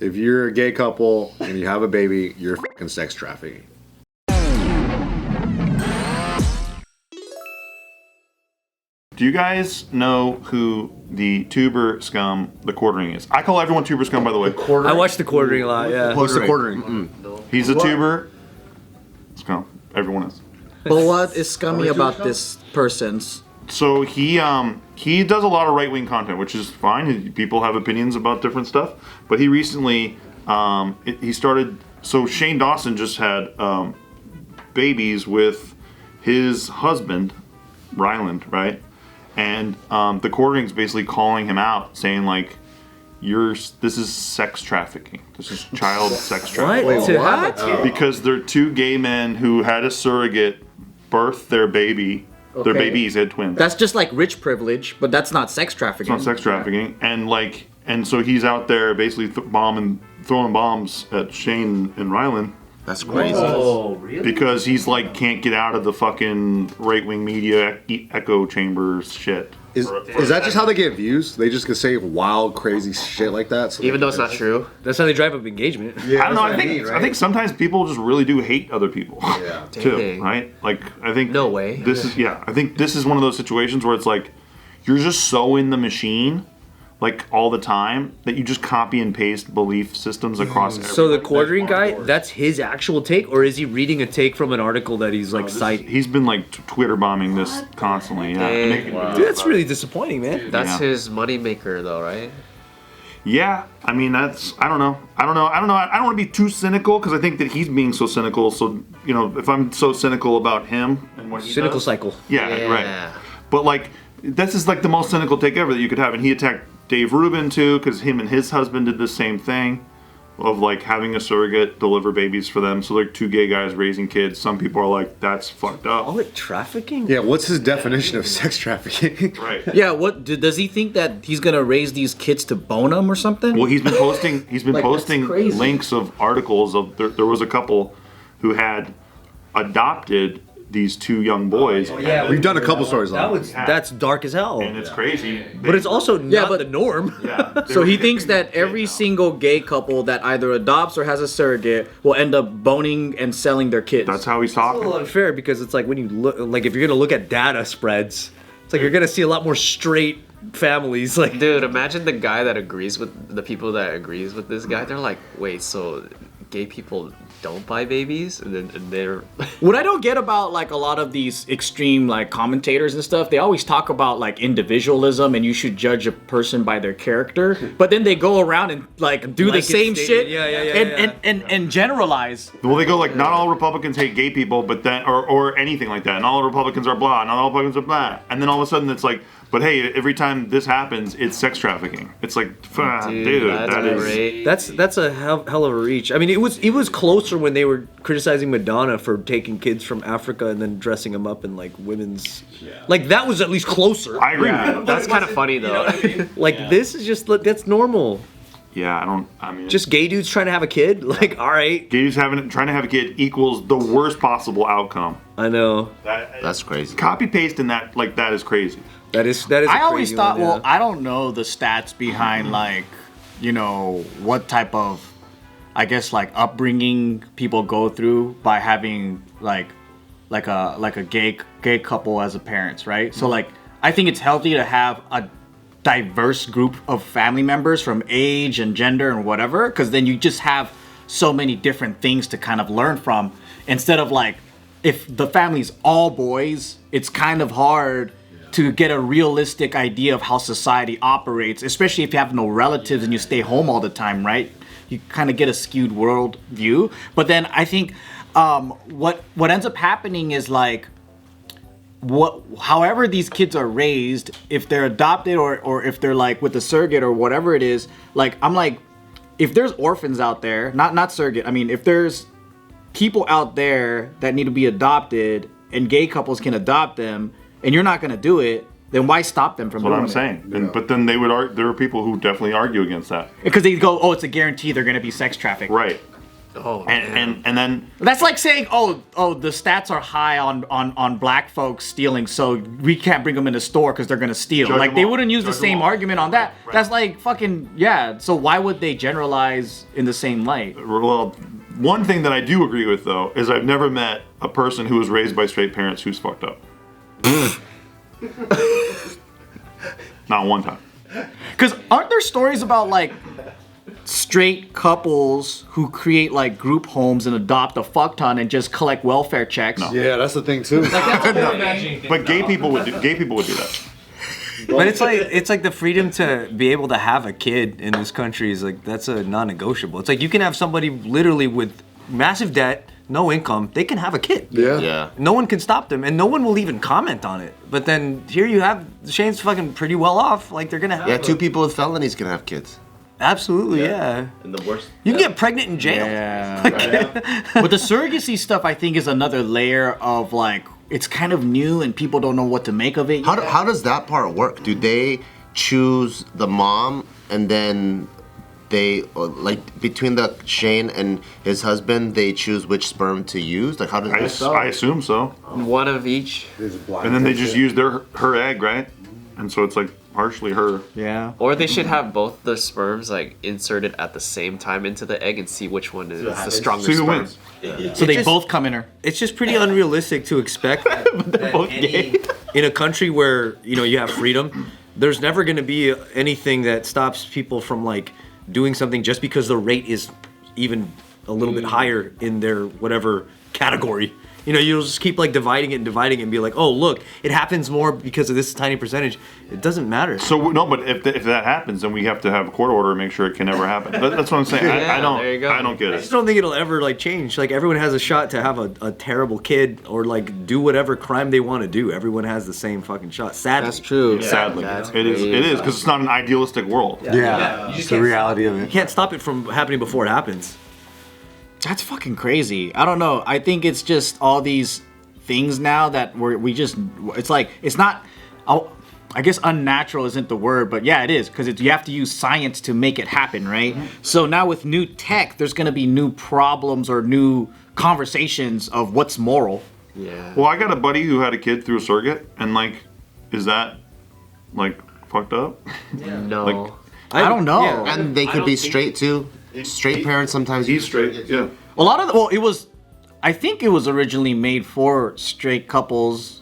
If you're a gay couple and you have a baby, you're fucking sex trafficking. Do you guys know who the tuber scum, the quartering is? I call everyone tuber scum, by the way. I watch the quartering a lot, yeah. What's the quartering? He's a tuber scum. Everyone is. But what is scummy about this person's? So he does a lot of right-wing content, which is fine. People have opinions about different stuff. But he recently, he started, so Shane Dawson just had babies with his husband, Ryland, right? And the quartering's basically calling him out, saying like, this is sex trafficking. This is child sex trafficking. What? To have a kid? Because they're two gay men who had a surrogate birth their baby. Okay. Their babies had twins. That's just like rich privilege, but that's not sex It's trafficking. not sex trafficking. And so he's out there basically throwing bombs at Shane and Ryland. That's crazy. Oh, really? Because he's like can't get out of the fucking right-wing media echo chambers shit. Is that just how they get views? They just can say wild, crazy shit like that? So Even though it's not true. That's how they drive up engagement. Yeah, I don't know. I think sometimes people just really do hate other people. Yeah. Too, Dang. right? Like I think No way. I think this is one of those situations where it's like you're just so in the machine, like all the time, that you just copy and paste belief systems across. So the quartering guy, that's his actual take, or is he reading a take from an article that he's like citing? He's been like Twitter bombing this constantly. Yeah, Dang. making videos Dude, that's about really it. disappointing, man. That's Yeah. his moneymaker, though, right? Yeah, I mean I don't know. I don't want to be too cynical because I think that he's being so cynical. So if I'm so cynical about him and what he Cynical does, cycle. Yeah, right. But like this is like the most cynical take ever that you could have, and he attacked Dave Rubin too because him and his husband did the same thing of like having a surrogate deliver babies for them. So like two gay guys raising kids. Some people are like, that's fucked up. Call it trafficking? Yeah, what's his definition of sex trafficking? Right. Yeah, what does he think that he's gonna raise these kids to bone them or something? Well, he's been posting. He's been Like, that's posting crazy. links of articles of there was a couple who had adopted these two young boys. Yeah, We've done a couple stories on it. That's dark as hell. And it's crazy. But it's also not but- the norm. Yeah, So he thinks that every single gay couple that either adopts or has a surrogate will end up boning and selling their kids. That's how he's It's a little talking. unfair because it's like when you look, like if you're gonna look at data spreads, it's like you're gonna see a lot more straight families. Like, Dude, imagine the guy that agrees with the people that agrees with this guy. They're like, wait, so gay people don't buy babies? And they're... What I don't get about like a lot of these extreme like commentators and stuff, they always talk about like individualism and you should judge a person by their character, but then they go around and like do the Blanket same statement. shit Yeah. and generalize. Well, they go like, not all Republicans hate gay people, but then or anything like that. And all Republicans are blah. Not all Republicans are blah. And then all of a sudden it's like, but hey, every time this happens, it's sex trafficking. It's like, dude, that's that is. great. that's a hell of a reach. I mean, it was closer when they were criticizing Madonna for taking kids from Africa and then dressing them up in like women's. Like that was at least closer. I agree with you. That's kind of funny, though. Like this is just that's normal. Yeah, I mean, Just gay dudes trying to have a kid. Like, all right, gays trying to have a kid equals the worst possible outcome. I know That's crazy. Copy paste in that is crazy. that is. I always thought, one, well, I don't know the stats behind like, what type of, I guess like upbringing people go through by having like a gay couple as a parents, right? So like, I think it's healthy to have a diverse group of family members from age and gender and whatever, because then you just have so many different things to kind of learn from, instead of like, if the family's all boys, it's kind of hard to get a realistic idea of how society operates, especially if you have no relatives and you stay home all the time, right? You kind of get a skewed world view. But then I think what ends up happening is like, however these kids are raised, if they're adopted or if they're like with a surrogate or whatever it is, like I'm like, if there's orphans out there, not surrogate, I mean if there's people out there that need to be adopted and gay couples can adopt them and you're not gonna do it, then why stop them from That's what doing I'm it? saying. And, but then they would there are people who definitely argue against that. Because they go, oh, it's a guarantee they're gonna be sex trafficked. Right. Oh, and then That's like saying, oh, the stats are high on black folks stealing, so we can't bring them in the store because they're gonna steal. Judge Like them they all. wouldn't use the Judge them same all. argument on that. Right. That's like fucking yeah. So why would they generalize in the same light? well, one thing that I do agree with though is I've never met a person who was raised by straight parents who's fucked up. Not one time. Because aren't there stories about like straight couples who create like group homes and adopt a fuck ton and just collect welfare checks? No. Yeah, that's the thing too. But gay people would do that. But it's like the freedom to be able to have a kid in this country is like that's a non-negotiable. It's like you can have somebody literally with massive debt, no income, they can have a kid. Yeah. Yeah. No one can stop them, and no one will even comment on it. But then here you have Shane's fucking pretty well off. Like they're gonna have Yeah, 2 people with felonies can have kids. absolutely yeah. And the worst. You can get pregnant in jail. Yeah. But the surrogacy stuff, I think, is another layer of like it's kind of new and people don't know what to make of it. How does that part work? Do they choose the mom and then they like between the Shane and his husband they choose which sperm to use? Like how does that I assume so. One of each. And then they just use her egg, right? And so it's like partially her. Yeah. Or they should have both the sperms like inserted at the same time into the egg and see which one is the stronger See who sperm. wins. So they just- both come in her. It's just pretty unrealistic to expect that in a country where you have freedom, there's never going to be anything that stops people from like doing something just because the rate is even a little bit higher in their whatever category. You'll just keep like dividing it and be like, oh look, it happens more because of this tiny percentage. It doesn't matter. So no, but if that happens, then we have to have a court order to make sure it can never happen. That's what I'm saying. I there you go. don't get I it. just don't think it'll ever like change. Like everyone has a shot to have a terrible kid or like do whatever crime they want to do. Everyone has the same fucking shot. Sadly. That's true. Sadly, that's it is because it's not an idealistic world. Yeah, it's the reality of You it. can't stop it from happening before it happens. That's fucking crazy. I don't know. I think it's just all these things now that it's like it's not I guess unnatural isn't the word, but yeah, it is because you have to use science to make it happen, right? So now with new tech, there's going to be new problems or new conversations of what's moral. Yeah. Well, I got a buddy who had a kid through a surrogate, and like, is that like fucked up? No. Like, I don't know. Yeah. And they could be straight too. Straight parents sometimes He's use straight. Yeah. A lot of I think it was originally made for straight couples.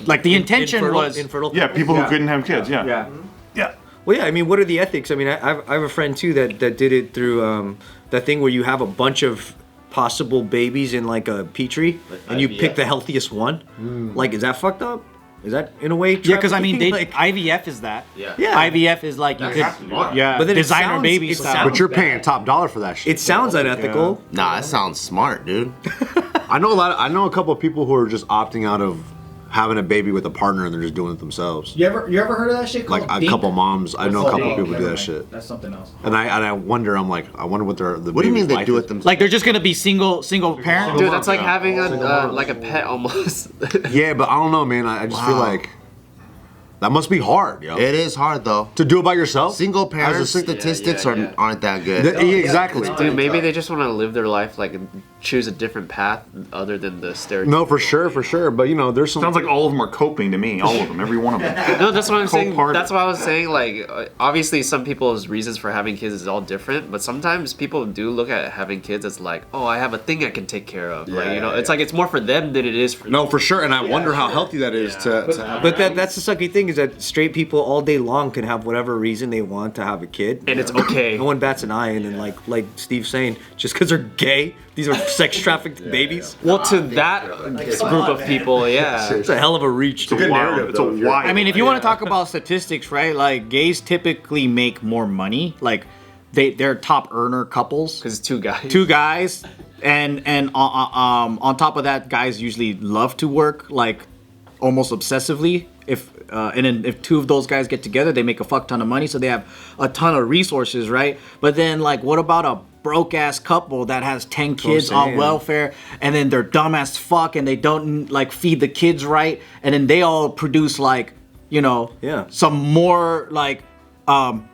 Like the intention was infertile. Yeah, people who couldn't have kids. Yeah. Yeah. Well, yeah. I mean, what are the ethics? I mean, I have a friend too that did it through that thing where you have a bunch of possible babies in like a petri, and you pick the healthiest one. Like, is that fucked up? Is that in a way? yeah, because I mean, like, IVF is that. Yeah. yeah. IVF is like you could, yeah, But then it designer sounds- baby it style. sounds- But you're paying top dollar for that shit. It sounds unethical. Nah, that sounds smart, dude. I know I know a couple of people who are just opting out of having a baby with a partner and they're just doing it themselves. You ever heard of that shit? Like called a DINK? couple moms, I know a couple Oh, people do never that mind. shit. That's something else. And I wonder, I'm like, I wonder what the What do you mean baby's they life do is. it themselves? Like they're just gonna be single parent. Dude, that's like having a pet almost. Yeah, but I don't know, man. I just feel like that must be hard, yo. It is hard though. To do it by yourself? Single As a parent sing- statistics yeah. aren't that good. Exactly. Dude, maybe they just want to live their life like and choose a different path other than the stereotype. No, for sure. But there's some. Sounds like all of them are coping to me. All of them, every one of them. No, that's what I'm saying. Wholehearted. That's what I was saying. Like, obviously, some people's reasons for having kids is all different, but sometimes people do look at having kids as like, oh, I have a thing I can take care of. Like, it's like it's more for them than it is for. No, for sure. And I wonder how healthy that is to have. But that's the sucky thing is that straight people all day long can have whatever reason they want to have a kid. And it's okay. No one bats an eye, and then like Steve's saying, just because they're gay, these are sex trafficked babies. Well, to that group of people, yeah. It's a hell of a reach. It's a wild. It's a wild. I mean, if you want to talk about statistics, right? Like gays typically make more money. Like they're top earner couples. Because two guys. Two guys, and on top of that, guys usually love to work like almost obsessively. And then if two of those guys get together, they make a fuck ton of money, so they have a ton of resources, right? But then like, what about a broke ass couple that has 10 kids on welfare, and then they're dumb as fuck, and they don't like feed the kids right, and then they all produce like, Yeah. some more like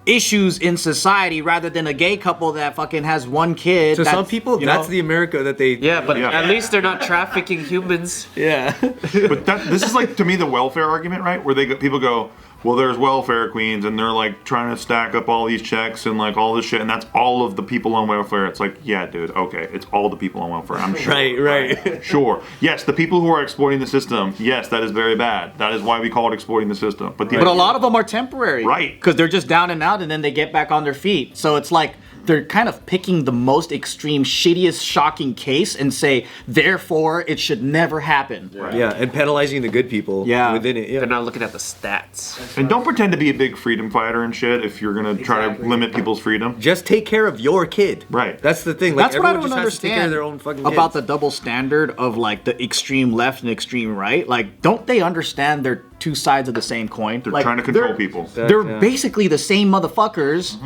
issues in society rather than a gay couple that fucking has one kid. To some people, that's the America that they. Yeah, but Yeah. at least they're not trafficking humans. Yeah. But this is like, to me, the welfare argument, right? Where people go, well, there's welfare queens, and they're like trying to stack up all these checks and like all this shit, and that's all of the people on welfare. It's like, yeah, dude, okay, it's all the people on welfare. I'm sure. Right. Sure. Yes, the people who are exploiting the system. Yes, that is very bad. That is why we call it exploiting the system. But But a lot of them are temporary. Right. Because they're just down and out and then they get back on their feet. So it's like they're kind of picking the most extreme, shittiest, shocking case and say, therefore, it should never happen. Yeah, and penalizing the good people within it. Yeah. They're not looking at the stats. And don't pretend to be a big freedom fighter and shit if you're gonna try to limit people's freedom. Just take care of your kid. Right. That's the thing. Like, That's what I everyone don't just has to take care of understand their own fucking about kids. the double standard of like the extreme left and extreme right. Like, don't they understand they're two sides of the same coin? They're Like, trying to control people. They're Yeah. basically the same motherfuckers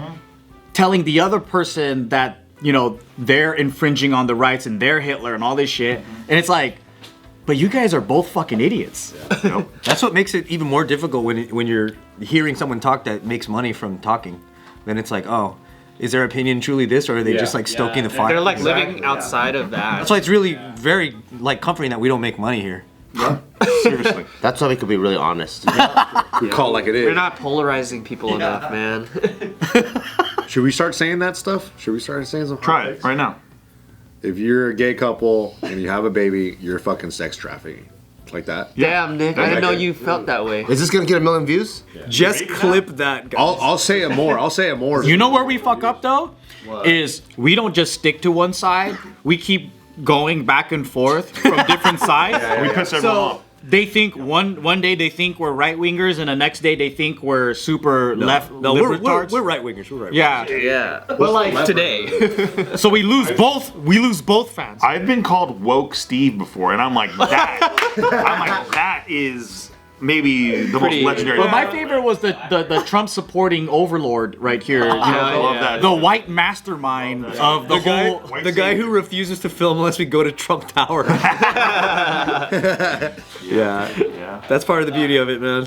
telling the other person that, you know, they're infringing on the rights and they're Hitler and all this shit. And it's like, but you guys are both fucking idiots. Yep. That's what makes it even more difficult when you're hearing someone talk that makes money from talking. Then it's like, oh, is their opinion truly this, or are they just like stoking the fire? They're like living outside of that. That's why it's really very like comforting that we don't make money here. Seriously. That's why we could be really honest. We call it like it is. We're not polarizing people enough, man. Should we start saying that stuff? Should we start saying something? Try it right now. If you're a gay couple and you have a baby, you're fucking sex trafficking. Like that. Damn, Nick, I didn't know you felt that way. Is this gonna get 1 million views? Just clip that, guys. I'll say it more. I'll say it more. You know where we fuck up though? Is we don't just stick to one side. We keep going back and forth from different sides. We piss everyone So off. they think one day they think we're right wingers, and the next day they think we're super left. No, we're libertards. right wingers. We're right. Yeah. Yeah. But like Today. so we lose both. We lose both fans. I've been called woke Steve before, and I'm like, that is maybe the Pretty- most legendary. But my favorite was the Trump supporting overlord right here. You know, I love that. the white mastermind of the whole. White The guy savior. who refuses to film unless we go to Trump Tower. Yeah. That's part of the beauty of it, man.